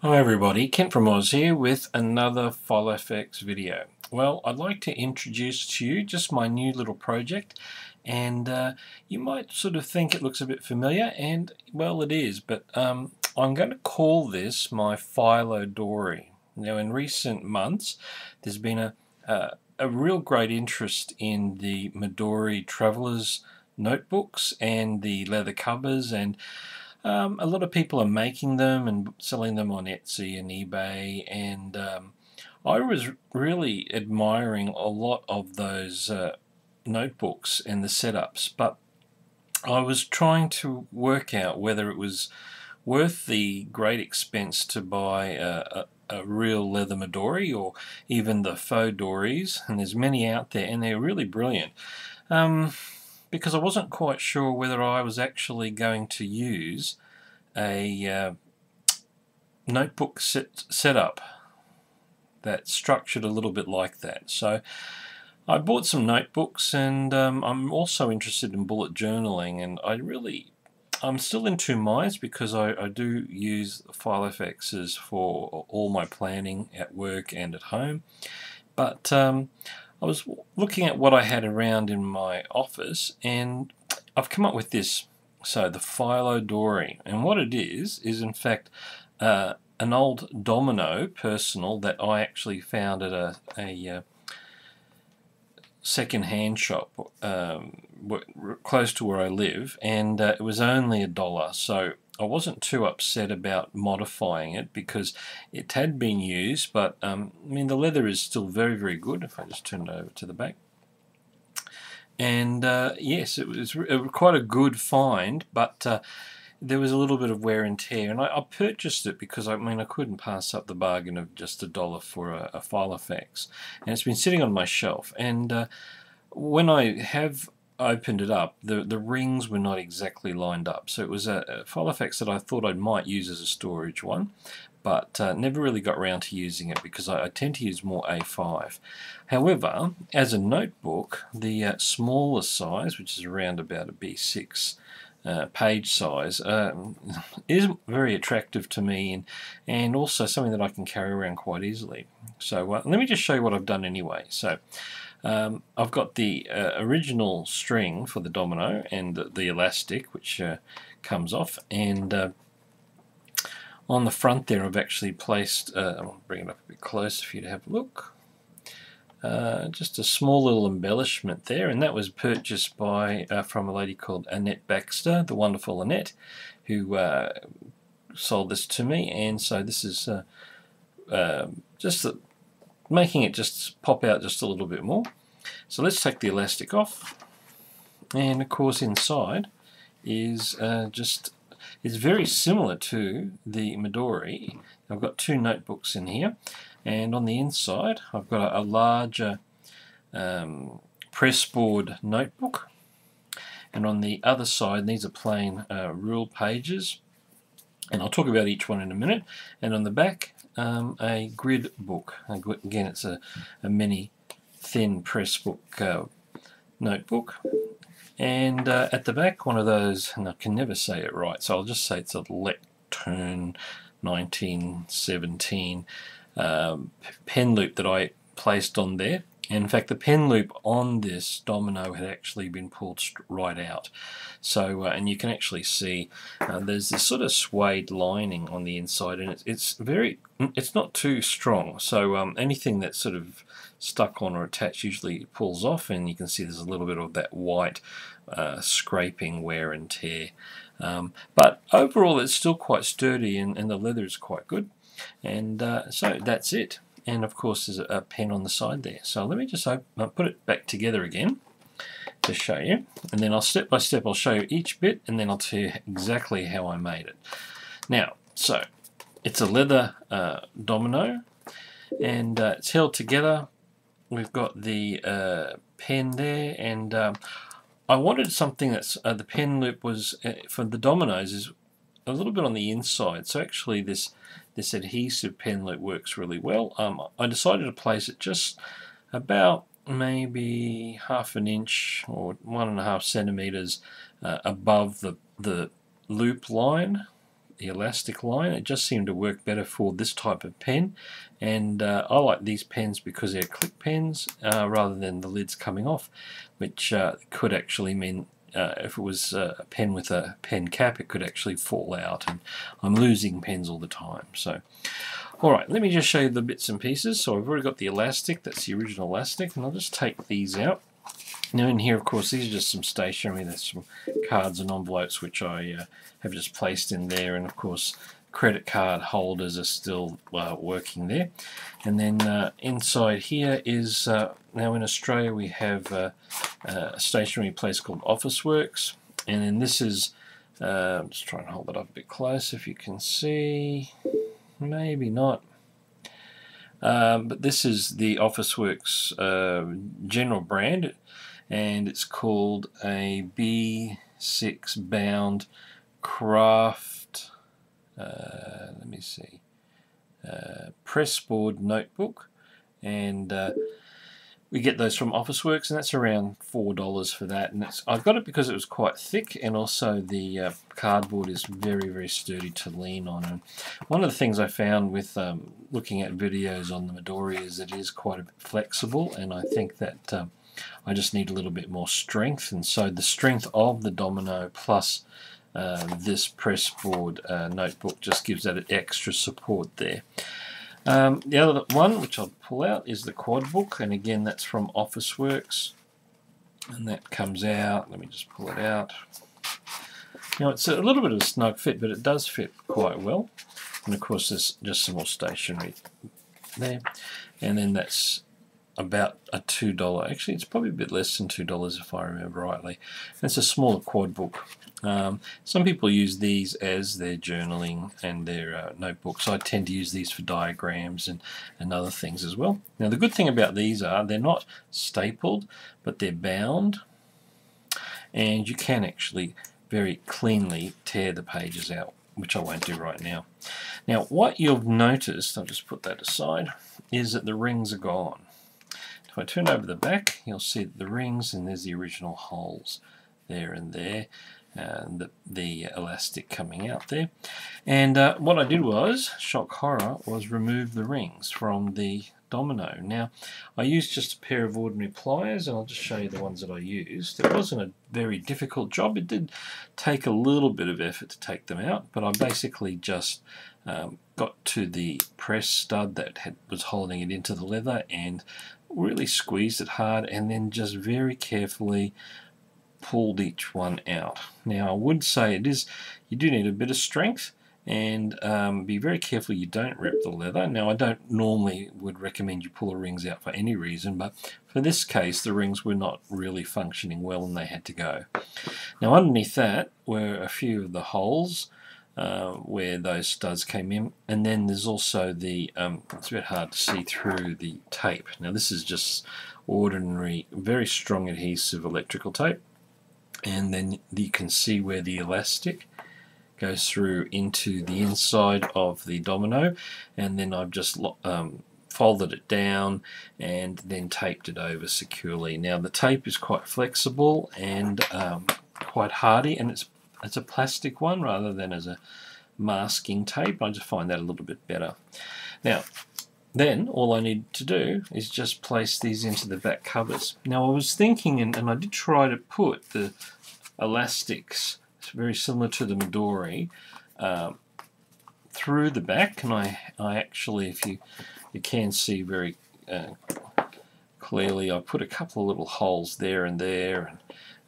Hi everybody, Kent from Oz here with another FILOFAX video. Well, I'd like to introduce to you just my new little project, and you might sort of think it looks a bit familiar, and well it is, but I'm going to call this my Filodori. Now in recent months there's been a real great interest in the Midori travelers notebooks and the leather covers, and a lot of people are making them and selling them on Etsy and eBay, and I was really admiring a lot of those notebooks and the setups, but I was trying to work out whether it was worth the great expense to buy a real leather Midori or even the faux dories, and there's many out there and they're really brilliant. Because I wasn't quite sure whether I was actually going to use a notebook setup that's structured a little bit like that. So I bought some notebooks, and I'm also interested in bullet journaling, and I'm still in two minds because I do use Filofaxes for all my planning at work and at home, but I was looking at what I had around in my office, and I've come up with this. So the Filodori, and what it is in fact an old domino personal that I actually found at a second-hand shop close to where I live, and it was only $1, so I wasn't too upset about modifying it because it had been used, but I mean the leather is still very, very good. If I just turn it over to the back. And yes, it was quite a good find, but there was a little bit of wear and tear, and I purchased it because I couldn't pass up the bargain of just $1 for a Filofax, and it's been sitting on my shelf. And when I have opened it up, the rings were not exactly lined up, so it was a Filofax that I thought I might use as a storage one, but never really got around to using it because I tend to use more A5. However, as a notebook, the smaller size, which is around about a B6 page size, is very attractive to me, and also something that I can carry around quite easily. So let me just show you what I've done anyway. So I've got the original string for the domino and the elastic, which comes off, and on the front there I've actually placed, I'll bring it up a bit closer for you to have a look, just a small little embellishment there, and that was purchased by from a lady called Annette Baxter, the wonderful Annette, who sold this to me. And so this is just making it just pop out just a little bit more. So let's take the elastic off, and of course inside is it's very similar to the Midori. I've got two notebooks in here, and on the inside I've got a larger pressboard notebook, and on the other side these are plain rule pages, and I'll talk about each one in a minute. And on the back a grid book. Again, it's a mini thin pressbook notebook. And at the back, one of those, and I can never say it right, so I'll just say it's a Lectern 1917 pen loop that I placed on there. And in fact, the pen loop on this domino had actually been pulled right out. So, and you can actually see there's this sort of suede lining on the inside, and it's not too strong. So anything that's sort of stuck on or attached usually pulls off, and you can see there's a little bit of that white scraping wear and tear. But overall, it's still quite sturdy, and the leather is quite good. And so that's it. And of course there's a pen on the side there. So let me just put it back together again to show you, and then I'll step by step I'll show you each bit, and then I'll tell you exactly how I made it. Now, so it's a leather domino, and it's held together. We've got the pen there, and I wanted something that's the pen loop was for the dominoes is a little bit on the inside, so actually this adhesive pen loop works really well. I decided to place it just about maybe ½ an inch or 1.5 centimeters above the loop line, the elastic line. It just seemed to work better for this type of pen, and I like these pens because they're click pens rather than the lids coming off, which could actually mean if it was a pen with a pen cap, it could actually fall out, and I'm losing pens all the time. So alright, let me just show you the bits and pieces. So I've already got the elastic, that's the original elastic, and I'll just take these out. Now in here, of course, these are just some stationery. There's some cards and envelopes which I have just placed in there, and of course credit card holders are still working there. And then inside here is, now in Australia we have a stationery place called Officeworks, and then this is, just try and hold it up a bit closer if you can see. Maybe not. But this is the Officeworks general brand, and it's called a B6 bound craft, let me see, pressboard notebook, and we get those from Officeworks, and that's around $4 for that. And I got it because it was quite thick, and also the cardboard is very, very sturdy to lean on. And one of the things I found with looking at videos on the Midori is it is quite a bit flexible, and I think that I just need a little bit more strength. And so the strength of the Domino plus this pressboard notebook just gives that extra support there. The other one which I'll pull out is the quad book, and again that's from Officeworks, and that comes out. Let me just pull it out. Now it's a little bit of a snug fit, but it does fit quite well. And of course there's just some more stationery there, and then that's about a $2. Actually, it's probably a bit less than $2 if I remember rightly. And it's a smaller quad book. Some people use these as their journaling and their notebooks. I tend to use these for diagrams and other things as well. Now the good thing about these are they're not stapled, but they're bound, and you can actually very cleanly tear the pages out, which I won't do right now. Now what you've noticed, I'll just put that aside, is that the rings are gone. If I turn over the back, you'll see the rings, and there's the original holes there and there, and the elastic coming out there. And what I did was, shock horror, was remove the rings from the Domino. Now I used just a pair of ordinary pliers, and I'll just show you the ones that I used. It wasn't a very difficult job. It did take a little bit of effort to take them out, but I basically just got to the press stud that was holding it into the leather and really squeezed it hard, and then just very carefully pulled each one out. Now I would say you do need a bit of strength, and be very careful you don't rip the leather. Now I don't normally would recommend you pull the rings out for any reason, but for this case the rings were not really functioning well and they had to go. Now underneath that were a few of the holes where those studs came in, and then there's also the it's a bit hard to see through the tape. Now this is just ordinary very strong adhesive electrical tape, and then you can see where the elastic goes through into the inside of the Domino, and then I've just folded it down and then taped it over securely. Now the tape is quite flexible and quite hardy, and it's a plastic one rather than as a masking tape. I just find that a little bit better. Now then all I need to do is just place these into the back covers. Now I was thinking, and I did try to put the elastics, it's very similar to the Midori, through the back, and I actually, if you can see very clearly, I put a couple of little holes there and there,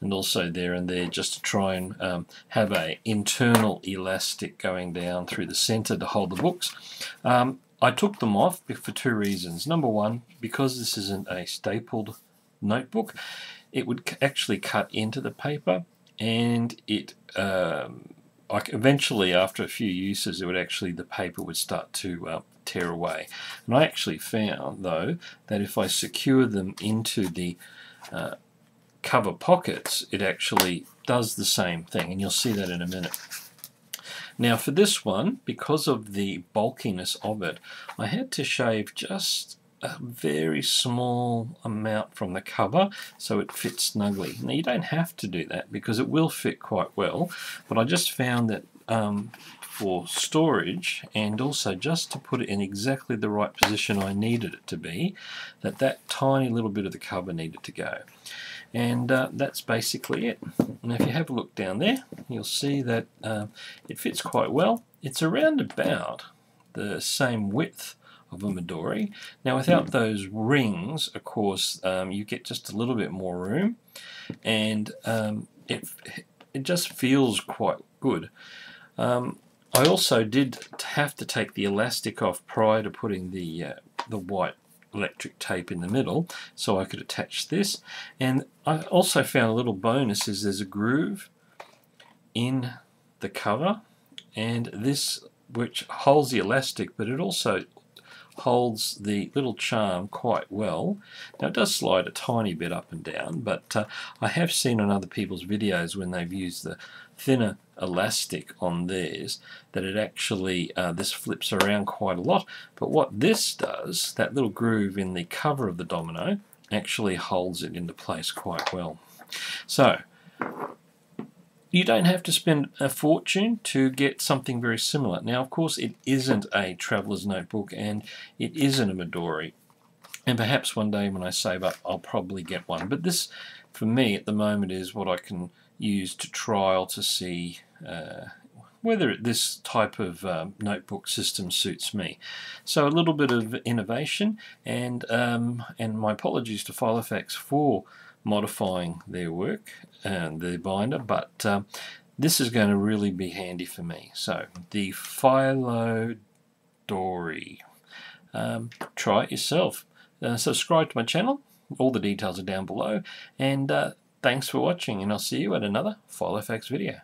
and also there and there, just to try and have a internal elastic going down through the center to hold the books. I took them off for two reasons. Number one, because this isn't a stapled notebook, it would actually cut into the paper, and it eventually after a few uses the paper would start to tear away. And I actually found though that if I secure them into the cover pockets, it actually does the same thing, and you'll see that in a minute. Now for this one, because of the bulkiness of it, I had to shave just a very small amount from the cover so it fits snugly. Now you don't have to do that because it will fit quite well, but I just found that for storage, and also just to put it in exactly the right position I needed it to be, that tiny little bit of the cover needed to go. And that's basically it. And if you have a look down there, you'll see that it fits quite well. It's around about the same width of a Midori. Now without those rings, of course, you get just a little bit more room, and it just feels quite good. I also did have to take the elastic off prior to putting the white electric tape in the middle so I could attach this. And I also found a little bonus is there's a groove in the cover, and this which holds the elastic, but it also holds the little charm quite well. Now it does slide a tiny bit up and down, but I have seen on other people's videos when they've used the thinner elastic on theirs that it actually this flips around quite a lot. But what this does, that little groove in the cover of the domino, actually holds it into place quite well. So you don't have to spend a fortune to get something very similar. Now, of course, it isn't a traveler's notebook, and it isn't a Midori. And perhaps one day when I save up, I'll probably get one. But this, for me, at the moment, is what I can use to trial to see whether this type of notebook system suits me. So a little bit of innovation, and my apologies to Filofax for modifying their work and their binder, but this is going to really be handy for me. So the Filodori, try it yourself. Subscribe to my channel, all the details are down below, and thanks for watching, and I'll see you at another Filofax video.